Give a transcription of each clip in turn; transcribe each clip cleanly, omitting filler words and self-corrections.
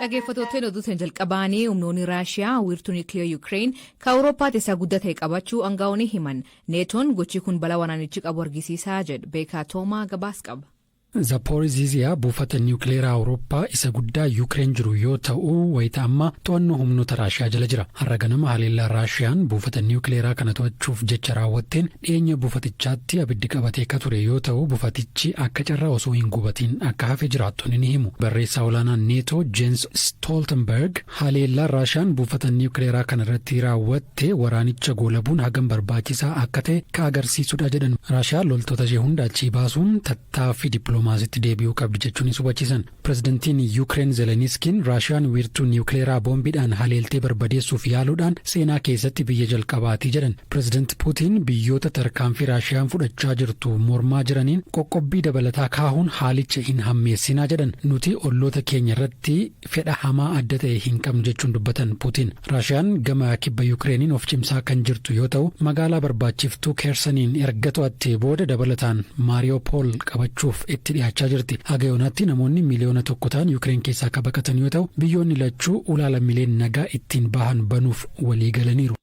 Dhaggeeffattoonni oduu jalqabaanii humnoonni Raashiyaa wiirtuu niikiliyoo Yuukireen kan Awurooppaatti isa guddatee qabachuu aangawoonni himan. Neetoon gochi kun balaa waraanichi qabu argisiisaa jedhu Beekaa Toomaa gabaas qaba. Zaaporiiziyaa buufata niwukileeraa Awurooppaa isa guddaa Yuukireen jiru yoo ta'u wayita amma to'annoo humnoota Raashiyaa jala jira. Har'a ganama haleellaa Raashiyaan buufata niwukileeraa kana to'achuuf jecha raawwatteen dhiyeenya buufatichaatti abiddi qabatee akka ture yoo ta'u buufatichi akka carraa osoo hin gubatiin akka hafe jiraattonni ni himu. Barreessaa olaanaan neetoo Jens Stoltenberg haleellaa Raashiyaan buufata niwukileeraa kana irratti raawwatte waraanicha goolabuun hagam barbaachisaa akka ta'e ka agarsiisudha jedhan. Raashiyaan loltoota ishee hunda achii baasuun tattaaffii dippiloomaasiitti deebi'uu qabdi jechuun hubachiisan. Pirezidantiin Yuukireen Zeleniskiin Raashiyaan wiirtuu niwukileeraa boombiidhaan haleeltee barbadeessuuf yaaluudhaan seenaa keessatti biyya jalqabaatii jedhan. Pirezidanti Puutiin biyyoota tarkaanfii Raashiyaan fudhachaa jirtu mormaa jiraniin qoqqobbii dabalataa kaahuun haalicha hin hammeessinaa jedhan. Nuti olloota keenya irratti fedha hamaa adda ta'e hin qabnu jechuun dubbatan Puutiin. Raashiyaan gama kibba Yuukireeniin of cimsaa kan jirtu yoo ta'u magaalaa barbaachiftuu Keersaniin erga to'attee booda dabalataan Maariyoopol qabachuuf itti dhiyaachaa jirti. Haga yoonaatti namoonni miliyoona tokko ta'an Yuukireen keessaa akka baqatan yoo ta'u biyyoonni lachuu ulaa lammiileen nagaa ittiin bahan banuuf walii galaniiru.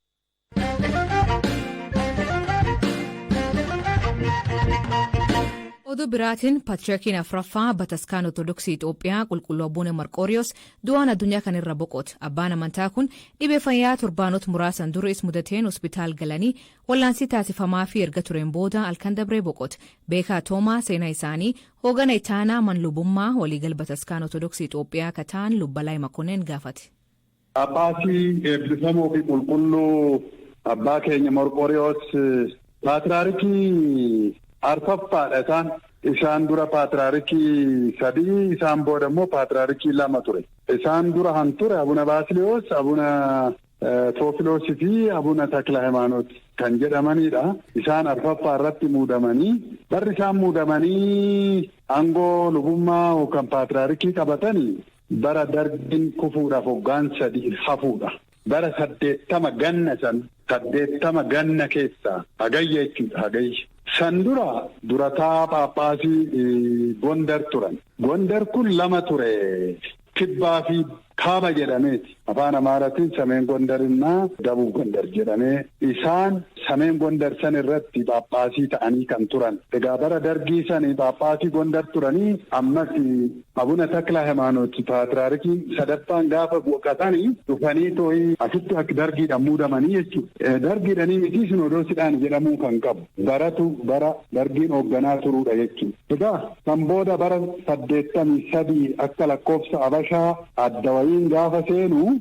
Oduu biraatiin Patriarkiin Afuraffaa Bataskaan Ortodoksii Itoophiyaa Qulqulluu Abuune Marqooriyoos du'aan addunyaa kanarra boqote. Abbaan amantaa kun dhibee fayyaa torbaanota muraasan dura isa mudateen hospitaal galanii wallaansii taasifamaa fi erga tureen booda halkan dabree boqote. Beekaa Toomaa seenaa isaanii hoogana itaanaa manlubummaa waliigal Bataskaan Ortodoksii Itoophiyaa akka ta'an Lubbalaa Makoneen gaafate. Abbaasii eebbifamoo fi qulqulluu abbaa keenya Marqooriyoos Paatriyaarkii Arfaffaadha isaan dura Paatriyaarkii 3 isaan booda immoo Paatriyaarkii 2 ture. Isaan dura han ture Abuna Baasiliyoos, Abuna Toofiloosii fi Abuna Takla Hayimaanoot kan jedhamanidha. Isaan Arfaffaa irratti muudamanii barri isaan muudamanii aangoo lubummaa yookaan Paatriyaarkii qabatanii bara darbiin kufuudhaaf hoggaan 3 hafuudha. Bara 80 ganna keessaa hagayya jechuudha hagayya. San durataa Paappaasii Gondar turan. Gondar kun 2 ture. Kibbaa fi kaaba jedhameeti. Afaan Amaaraatiin Sameen Gondarinnaa Dabuu Gondar jedhamee isaan Sameen Gondar san irratti Paappaasii ta'anii kan turan. Egaa bara dargii sanii Paappaasii Gondar turanii ammas Abuna Takla Hayimaanoot Paatriyaarkii sadaffaan gaafa boqotanii dhufanii too'ii asitti akka dargiidhaan muudamanii jechuudha. Dargiidhanii miti Sinodoosiidhaan jedhamuu kan qabu. Bara dargiin hoogganaa turuudha jechuudha. Egaa kan booda bara 83 akka lakkoofsa Habashaa addawayiin gaafa seenu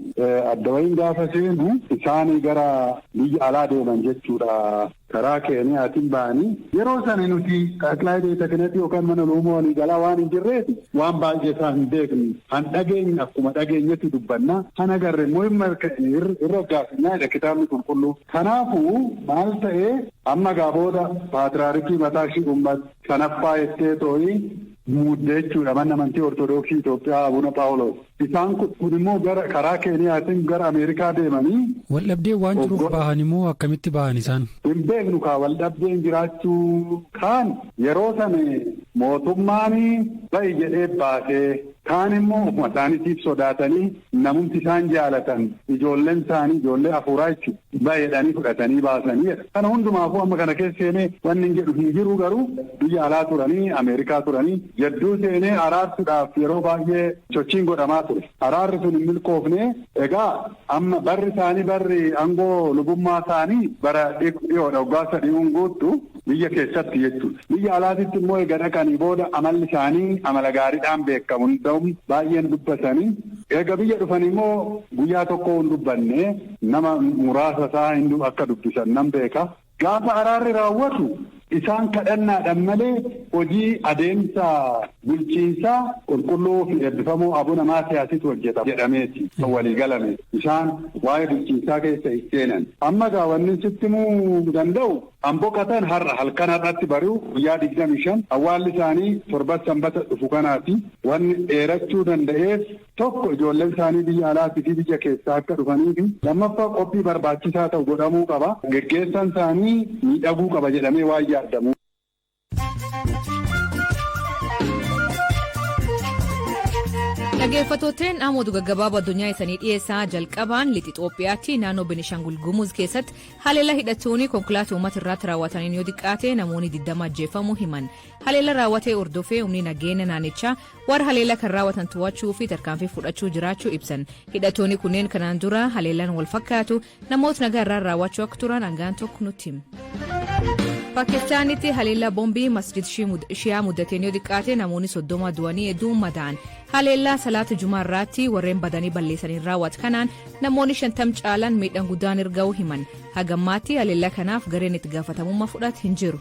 isaanii gara biyya alaa deeman jechuudha. Karaa Keeniyaatiin ba'anii yeroo sana nuti Xaaqilaa Beeta Kinetii yookaan mana luumoo waliigalaa waan hin jirreeti waan baay'ee isaa hin beeknu. Han dhageenye akkuma dhageenyetti dubbannaa kan agarre immoo irra gaafannaa kitaabni qulqulluu. Kanaafuu maal ta'ee amma gaabooda Paatriyaarkii mataa ishii uummata sanaffaa jettee too'ii muuddee jechuudha manni amantii Ortodoksii Itoophiyaa Abuna Phaawulos. Isaan kun immoo gara karaa Keeniyaatiin gara Ameerikaa deemanii. Waldhabdeen waan jiruuf bahan immoo akkamitti bahan isaan? Hin beeknu waldhabdeen jiraachuu kaan yeroo sana mootummaan ba'i jedhee baasee kaan immoo ofuma isaaniitiif sodaatanii namumti isaan jaalatan ijoolleen isaanii ijoollee hafuuraa jechuudha. Baay'eedhaanii fudhatanii baasanii. Kana hundumaafuu amma kana keessa seenee wanni hin jedhu hin jiru garuu biyya alaa turanii Ameerikaa turanii jadduu seenee araarsuudhaaf yeroo baay'ee sochiin godhamaa ture. Araarri sun hin milkoofne egaa amma barri aangoo lubummaa isaanii bara dhiyoodha waggaa 3 guuttu biyya keessatti jechuudha. Biyya alaatitti immoo egaa dhaqanii booda amalli isaanii amala gaariidhaan beekamu hunda'uun baay'een dubbatanii egaa biyya dhufan immoo guyyaa tokko hin dubbanne nama muraasa isaa akka dubbisan nan beeka. Gaafa araarri raawwatu isaan kadhannaadhaan malee hojii adeemsa bulchiinsaa qulqulluu fi eebbifamoo Abuna Maatiyaasitu hojjeta jedhameeti walii galame. Isaan waa'ee bulchiinsaa keessa seenan. Amma wanni sitti himuu danda'u an boqotan halkan har'atti bari'u guyyaa 25 awwaalli isaanii torban sanbata dhufu kanaati. Wanni dheerachuu danda'eef tokko ijoolleen isaanii biyya alaatii fi biyya keessaa akka dhufanii fi lammaffaa qophii barbaachisaa ta'u godhamuu qaba. Geggeessaan isaanii miidhaguu qaba jedhamee waan yaadamu. Dhaggeeffattootni namoota gaggabaaboo addunyaa isaanii dhiyeessaa jalqabaan lixa Itoophiyaatti naannoo Beenishaangul Gumuz keessatti haleellaa hidhattoonni konkolaataa uummata irratti raawwataniin yoo xiqqaate namoonni 20 ajjeefamuu himan. Haleellaa raawwatee hordofee humni nageenya naannichaa warra haleellaa kan raawwatan to'achuu fi tarkaanfii fudhachuu jiraachuu ibsan. Hidhattoonni kunneen kanaan dura haleellaan wal fakkaatu namoota nagaa irraa raawwachuu akka turan hangaan tokko nutti hima. Paakistaanitti haleellaa boombii masjid shiyaa mudateen yoo xiqqaate namoonni 30 du'anii hedduun madaa'an. Haleellaa salaata jumaa irratti warreen badanii balleessanii raawwatan kanaan namoonni 50 caalan miidhaan guddaan erga'uu himan. Hagammaatti haleellaa kanaaf gareen itti gaafatamummaa fudhate hin jiru.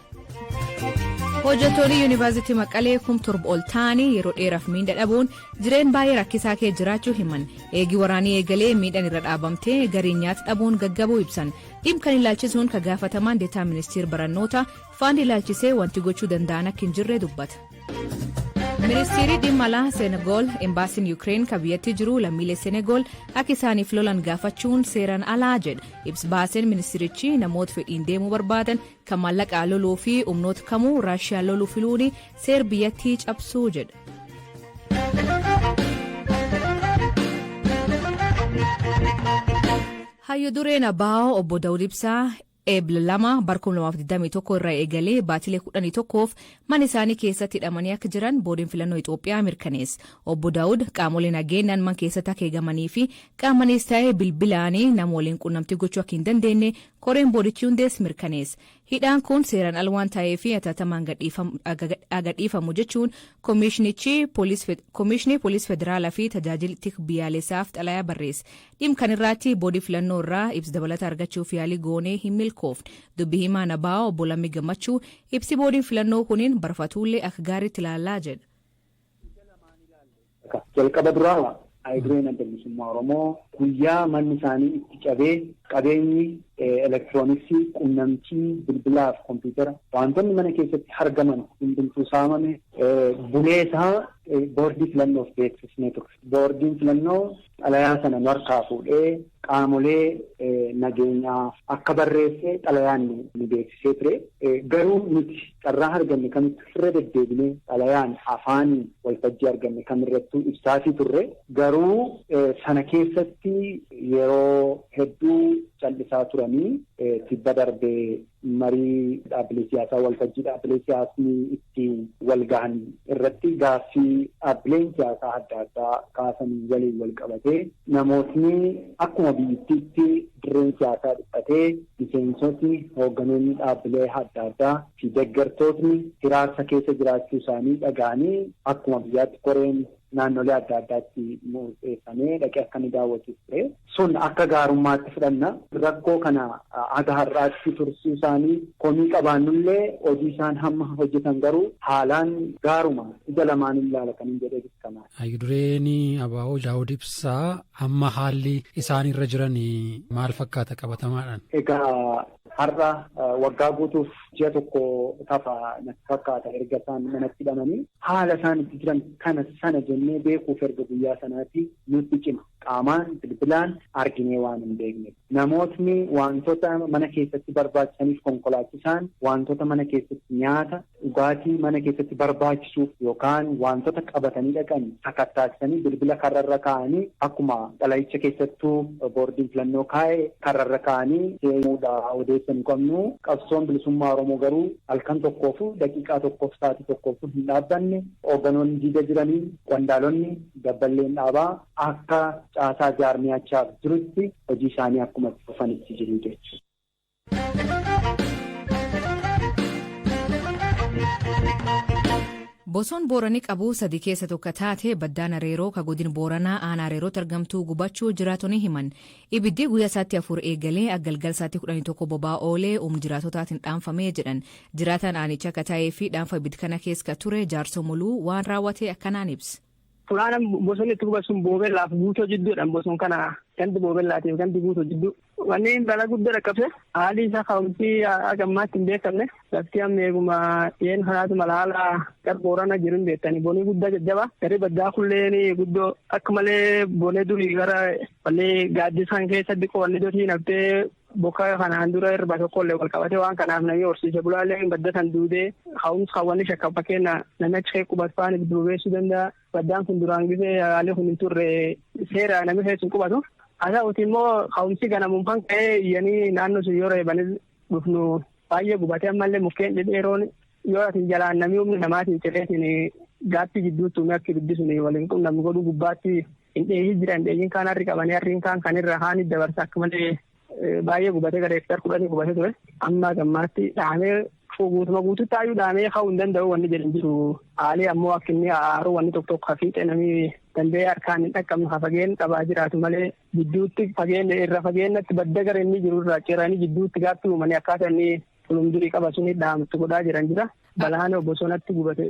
Hojjettoonni yuunivarsiitii Maqalee 7,000 ol ta'anii yeroo dheeraaf miidhaa dhabuun jireen baay'ee rakkisaa keessa jiraachuu himan. Eegi waraanii eegalee miidhaan irra dhaabamtee gariin nyaata dhabuun gaggabuu ibsan. Dhimma kan ilaalchisuun kan gaafatamaan deetaa ministeera barannoota faandi ilaalchisee wanti gochuu danda'an akka hin jirre dubbata. Ministeerri dhimma alaa Senegaal embaasiin Yuukireen kan biyyatti jiru lammiilee Senegaal akka isaaniif lolan gaafachuun seeraan alaa jedha. Ibsa baaseen ministeerichi namoota fedhiin deemuu barbaadan kan maallaqaa loluu fi humnoota kamuu Raashiyaa loluu filuun seera biyyattii cabsuu jedha. Hayyu dureen Abaa'oo obbo Daawud Ibsaa Eebla 2 barkum 2021 irraa eegalee baatilee 11f mana isaanii keessatti hidhamanii akka jiran boordiin filannoo Itoophiyaa mirkaneessa. Obbo Daawud qaamolee nageenyaan mana keessatti akka eegamanii fi qaamanis ta'ee bilbilaanii nama waliin quunnamtii gochuu akka hin dandeenye koreen boordichi hundees mirkaneessa. Hidhaan kun seeraan ala waan ta'eef hatattamaan gadhiifamu jechuun koomishinii poolisii federaalaa fi tajaajila itti biyyaalessaaf xalayaa barreesse. Dhimma kana irratti boordii filannoo irraa ibsa dabalataa argachuuf yaalii goonee hin milkoofne. Dubbii himaa Abaa'oo obbo Lammii Gammachuu ibsi boordiin filannoo kuniin barfatuullee akka gaariitti ilaalaa jedha. Jalqaba duraa Aayidureen Adda Bilisummaa Oromoo guyyaa manni isaanii itti cabee qabeenyi elektirooniksii quunnamtii bilbilaaf kompiitara wantoonni mana keessatti argaman hundumtuu saamame buleesaa boordii filannoof beeksisnee turre. Boordiin filannoo xalayaa sana harkaa fuudhee qaamolee nageenyaaf akka barreessee xalayaan ni beeksisee ture. Garuu nuti carraa arganne kamitti irra deddeebinee xalayaan afaaniin waltajjii arganne kamirrattuu ibsaatii turre. Garuu sana keessatti yeroo hedduu callisaa turanii tibba darbee marii dhaabbilee siyaasaa waltajjii dhaabbilee siyaasni ittiin wal gahan irratti gaaffii dhaabbileen siyaasaa adda addaa kaasanii waliin wal qabatee namootni akkuma biyyattiitti dirreen siyaasaa dhiphatee miseensotni hoogganoonni dhaabbilee adda addaa fi deeggartootni hiraarsa keessa jiraachuu isaanii dhaga'anii akkuma biyyaatti koreen naannolee adda addaatti murteeffamee dhaqee akka inni daawwachuuf ture. Sun akka gaarummaatti fudhanna. Rakkoo kana haga har'aatti tursuu isaanii komii qabaannullee hojii isaan hamma hojjetan garuu haalaan gaaruma ija lamaan ilaala kan hin jedhee beekamaa. Hayyudureen Abaa'oo Daawud Ibsaa amma haalli isaan irra jiran maal fakkaata qabatamaadhaan? Egaa har'a waggaa guutuuf ji'a tokko tafa natti fakkaata erga isaan manatti hidhamanii haala isaan itti jiran kana sana jennee beekuuf erga guyyaa sanaatti nutti cima. Qaamaan bilbilaan arginee waan hin beekne. Namootni wantoota mana keessatti barbaachisaniif konkolaachisaan wantoota mana keessatti nyaata dhugaatii mana keessatti barbaachisuuf yookaan wantoota qabatanii dhaqan sakattaasisanii bilbila karrarra kaa'anii akkuma xalayicha keessattuu boordiin filannoo kaa'e karrarra kaa'anii deemuudha odeessan qabnu. Qabsoon bilisummaa Oromoo garuu halkan tokkoof daqiiqaa tokkoof sa'aatii tokkoof hin dhaabbanne hoogganoonni diida jiranii qondaalonni dabballeen dhaabaa akka caasaa jaarmiyachaaf jirutti hojii isaanii akkuma dhufanitti jiru jechuudha. Bosoon Booranii qabu sadii keessa tokko taate baddaan Areeroo ka godina Booranaa aanaa Areerootti argamtuu gubachuu jiraatonni himan. Ibiddi guyyaa isaatti 4 eegalee galgala isaatti 11 bobaa oolee jiraatotaatiin dhaamfamee jedhan. Jiraataan aanichaa akka ta'ee fi dhaamfa ibiddi kana keessa ture Jaarsoo Muluu waan raawwate akkanaan ibsa. Fulaan bosonni itti gubatu boobee laaf guutoo jidduudhaan boson kana gandi boobellaatiif gandi guutuu jidduu. Wanni balaa guddaa dhaqqabse haalli isaa ka'umsi agammaatti hin beekamne lafti amma eeguma dhiyeen kanaatu mala haala gar boorana jiru hin beektani bonii guddaa jajjaba gari baddaa kulleen guddoo akka malee bonee durii gara wallee gaaddisaan keessa dhiqoo wanni dotii naftee bokka kanaan dura irra tokkollee wal qabate waan kanaaf namni horsiise bulaalee badda san duudee ka'umsi hawwanni shakka fakkeenya namni achi qubatu faana duubeessuu danda'a baddaan kun duraan gisee haalli kun hin turre seera namni keessi hin qubatu. Haa immoo ka'umsi ganamuun kan ka'ee iyyanii naannoo sun yoo reebanis dhufnu baay'ee gubatee ammallee mukkeen dhedheeroon yoo asin jalaan namni humni namaatiin cireetiin gaaffii gidduutti humna akka ibiddi sun waliin qunnamni godhuu gubbaatti hin dheeyyi jiran dheeyyiin kaan harri qabanii harriin kaan kanirra haani dabarsa akka malee baay'ee gubatee gara hektaar 10 gubatee ture amma gammaatti dhahamee guutuma guututti hayyuu dhahamee ka'uu hin danda'u wanni jedhan jiru haalii ammoo akka inni haaruu wanni tokko tokko hafiixee namni danda'ee harkaan hin dhaqqabnu fageen qabaa jiraatu malee gidduutti irra fageenyatti badda gara inni jiru irraa ciranii gidduutti gaaffii uumanii akkaataa inni fulumdurii qaba suni dhaamtu godhaa jiran jira. Balaan bosonatti gubate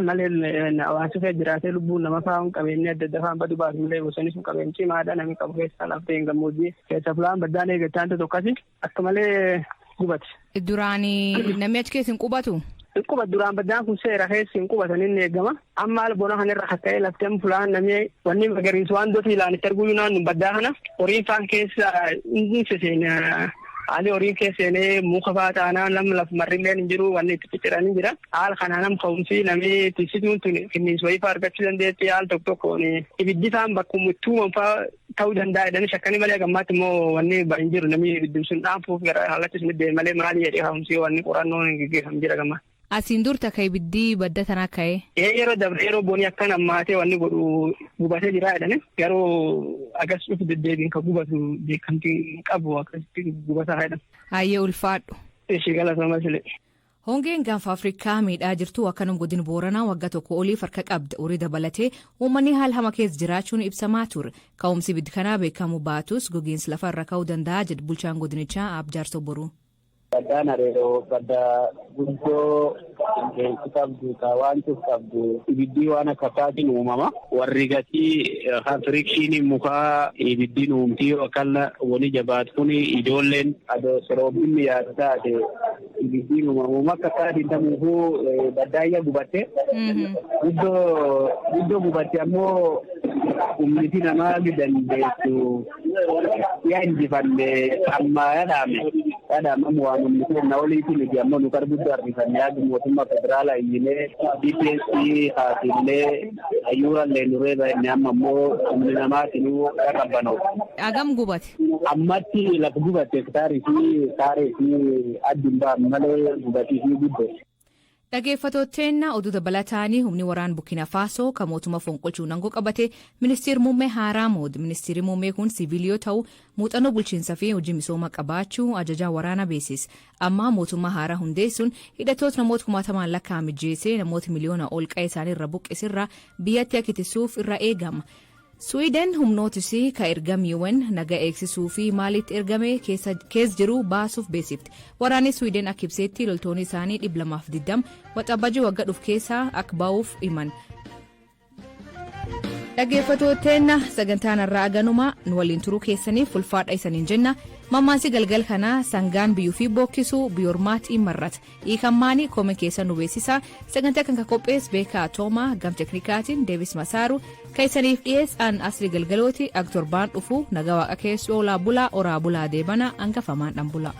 malee hawaasa fee jiraatee lubbuun nama faa'uun qabeenyi adda adda fa'aan badu baasu malee bosonni sun qabeenyi cimaadha namni qabu keessaa laftee hin gammoojjii keessa fulaan baddaan eeggataan tokkasi akka malee gubate. Duraanii namni achi keessa hin qubatu? Hin qubatu duraan baddaan kun seera keessa hin qubatan inni eegama. Amma bona kanarra hakka'ee lafteen fulaan namni wanni magariisu waan dooti ilaanitti arguu naannu baddaa kana horiin faan keessa hin seseena. Haalli horiin keesseenee muka fa'aa taanaan nama lafa marrilleen hin jiru wanni itti cicciranii jira. Haala kanaan nam ka'umsi namni tiksituun tun finniis wayii fa'aa argachuu dandeetti haala tokko tokkoon ibiddi fa'aan bakkuma tuuman fa'aa ta'uu danda'a jedhanii shakkanii malee gammaatti immoo wanni hin jiru namni ibiddi sun dhaamfuuf gara haalatti sun deeme malee maali jedhee ka'umsi wanni qorannoon gaggeeffamu jira gammaa. Asiin dur takka ibiddi badda tanaa ka'ee? Yeroo dabre yeroo boonii akkan ammaatee wanni godhu gubatee jira jedhani garuu agas dhufu deddeebiin kan gubatu beekamtii qabu akkasitti gubataa jedhama. Hayyee ulfaadhu. Ishee galatoomaa silee. Hongeen gaanfa Afrikaa miidhaa jirtu akkanum godin Booranaa waggaa tokko oliif harka qabda horii dabalatee uummanni haala hama keessa jiraachuun ibsamaa ture. Ka'umsi ibiddi kanaa beekamu baatus gogiinsi lafa irra ka'uu danda'a jedhu bulchaan godinichaa Abjaarso Boruu. Baddaan areeroo badda guddoo qilleensi qabdu wanti qabdu ibiddi waan akka isaatiin uumama. Warri gatii firikshiin mukaa ibiddiin uumtii akkana wani jabaatu kun ijoolleen soroobinni yaadu taate ibiddiin uumama akka isaatiin tamuufuu baddaayya gubatte. Guddoo gubatte ammoo humniti namaa dandeessu yaa injifanne ammaa yaadame. Kadang-kadang orang mungkin nawali itu lagi, amma nukar budar misalnya di mootummaa federaalaa iyyinee DPSC haasilee ayyuuraan leenuree baay'inni amma immoo humni namaatinuu qaqqabbanoo. Agam gubate? Ammatti lafa gubate hektaarii fi saaree fi addiin ba'an malee gubatii fi guddoo. Dhaggeeffattootni oduu dabalataanii humni waraan Burkina Faso kan mootummaa fonqolchuu nangoo qabate ministeerri muummee haaraa mood ministeerri muummee kun siviiliyoo ta'u muuxannoo bulchiinsaa fi hojii misoomaa qabaachuu ajajaa waraana beesis amma mootummaa haaraa hundeessuun hidhattoota namoota 10,000 lakkaa'an mijeessee namoota miliyoona ol qe'ee isaanii irra buqqisirra biyyatti akka ittisuuf irra eegama. Sweden humnootis ka ergamiiwwan naga eegsisuu fi maalitti ergame keessa jiru baasuuf beesifti. Waraanni Sweden akka ibseetti loltoonni isaanii 220 waxabajii waggaa dhufu keessaa akka ba'uuf himan. Dhaggeeffattootni sagantaan irraa aganumaa nu waliin turuu keessaniif ulfaadha isaniin jenna. Mammaansi galgal kanaa sangaan biyyuu fi bokkisuu biyyoormaatii marrata. Hiikammaanii koomee keessa nu beeksisaa. Sagantaa kan qophees beekaa Toomaa gam teknikaatiin Deevis Masaaru kan isaniif dhiyeessan asli galgalooti aktorbaan dhufu nagaa waaqa keessoo oolaa bulaa oraa bulaa deebana hangafamaan dhan bulaa.